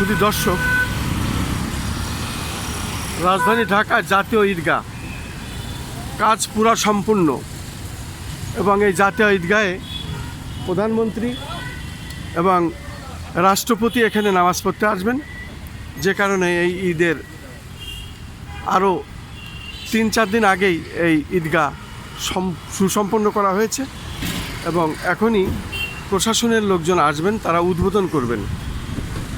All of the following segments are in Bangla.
শুধু দর্শক, রাজধানী ঢাকা জাতীয় ঈদগাহ কাজ পুরা সম্পূর্ণ এবং এই জাতীয় ঈদগাহে প্রধানমন্ত্রী এবং রাষ্ট্রপতি এখানে নামাজ পড়তে আসবেন, যে কারণে এই ঈদের আরও 3-4 দিন আগেই এই ঈদগাহ সুসম্পন্ন করা হয়েছে এবং এখনই প্রশাসনের লোকজন আসবেন, তারা উদ্বোধন করবেন।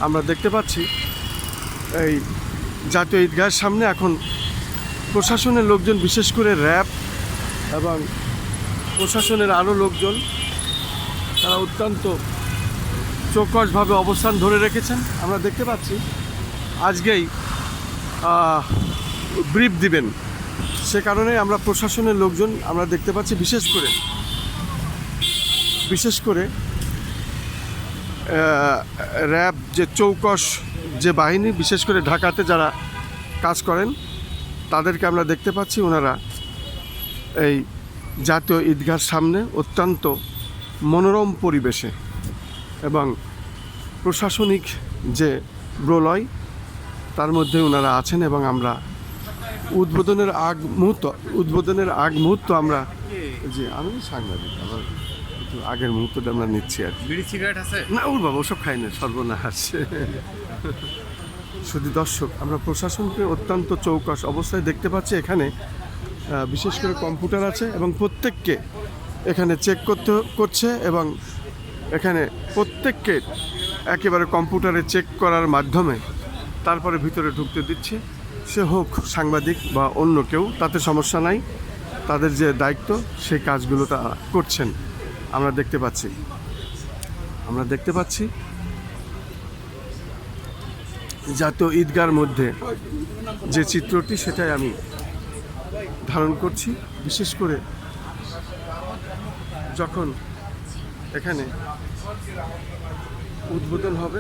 আমরা দেখতে পাচ্ছি এই জাতীয় ঈদগাহের সামনে এখন প্রশাসনের লোকজন, বিশেষ করে র্যাব এবং প্রশাসনের আরও লোকজন, তারা অত্যন্ত চৌকসভাবে অবস্থান ধরে রেখেছেন। আমরা দেখতে পাচ্ছি আজকেই ব্রিফ দিবেন, সে কারণে আমরা প্রশাসনের লোকজন আমরা দেখতে পাচ্ছি, বিশেষ করে র্যাব যে চৌকস যে বাহিনী, বিশেষ করে ঢাকাতে যারা কাজ করেন তাদেরকে আমরা দেখতে পাচ্ছি। ওনারা এই জাতীয় ঈদগাহর সামনে অত্যন্ত মনোরম পরিবেশে এবং প্রশাসনিক যে প্রলয় তার মধ্যে ওনারা আছেন এবং আমরা উদ্বোধনের আগ মুহূর্ত আমরা যে আমি সাংবাদিক, আমার একটু আগের মুহূর্তটা আমরা নিচ্ছি আর বিড়ি সিগারেট আছে না। ওর বাবা ওসব খাই না, সর্বনাশ। শুধু দর্শক, আমরা প্রশাসনকে অত্যন্ত চৌকস অবস্থায় দেখতে পাচ্ছি। এখানে বিশেষ করে কম্পিউটার আছে এবং প্রত্যেককে এখানে চেক করছে এবং এখানে প্রত্যেককে একেবারে কম্পিউটারে চেক করার মাধ্যমে তারপরে ভিতরে ঢুকতে দিচ্ছে। সে হোক সাংবাদিক বা অন্য কেউ, তাতে সমস্যা নাই। তাদের যে দায়িত্ব সেই কাজগুলো তারা করছেন আমরা দেখতে পাচ্ছি। জাতীয় ঈদগাহর মধ্যে যে চিত্রটি সেটাই আমি ধারণ করছি। বিশেষ করে যখন এখানে উদ্বোধন হবে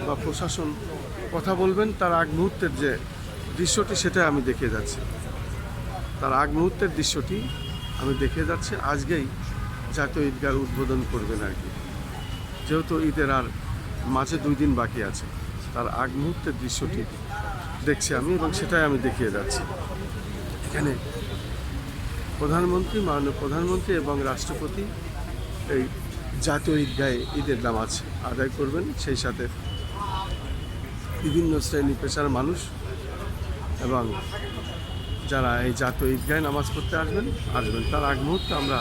বা প্রশাসন কথা বলবেন, তার আগ মুহূর্তের যে দৃশ্যটি সেটা আমি দেখিয়ে যাচ্ছি। আজকেই জাতীয় ঈদগাহ উদ্বোধন করবেন আর কি, যেহেতু ঈদের আর মাঝে 2 দিন বাকি আছে, তার আগ মুহূর্তের দৃশ্যটি দেখছি আমি এবং সেটাই আমি দেখিয়ে যাচ্ছি। এখানে মাননীয় প্রধানমন্ত্রী এবং রাষ্ট্রপতি এই জাতীয় ঈদগাহে ঈদের নামাজ আদায় করবেন। সেই সাথে বিভিন্ন শ্রেণী পেশার মানুষ এবং যারা এই জাতীয় ঈদগাহে নামাজ পড়তে আসবেন, তার আগ মুহূর্তে আমরা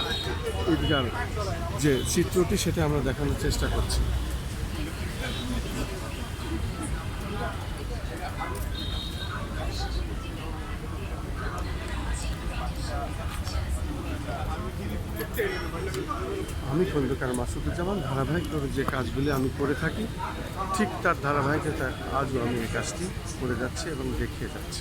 ঈদগাহর যে চিত্রটি সেটা আমরা দেখানোর চেষ্টা করছি। আমি খন্দকার মাসুদুজ্জামান, ধারাবাহিকভাবে যে কাজগুলি আমি করে থাকি ঠিক তার ধারাবাহিকতা আজও আমি এই কাজটি করে যাচ্ছি এবং দেখিয়ে যাচ্ছি।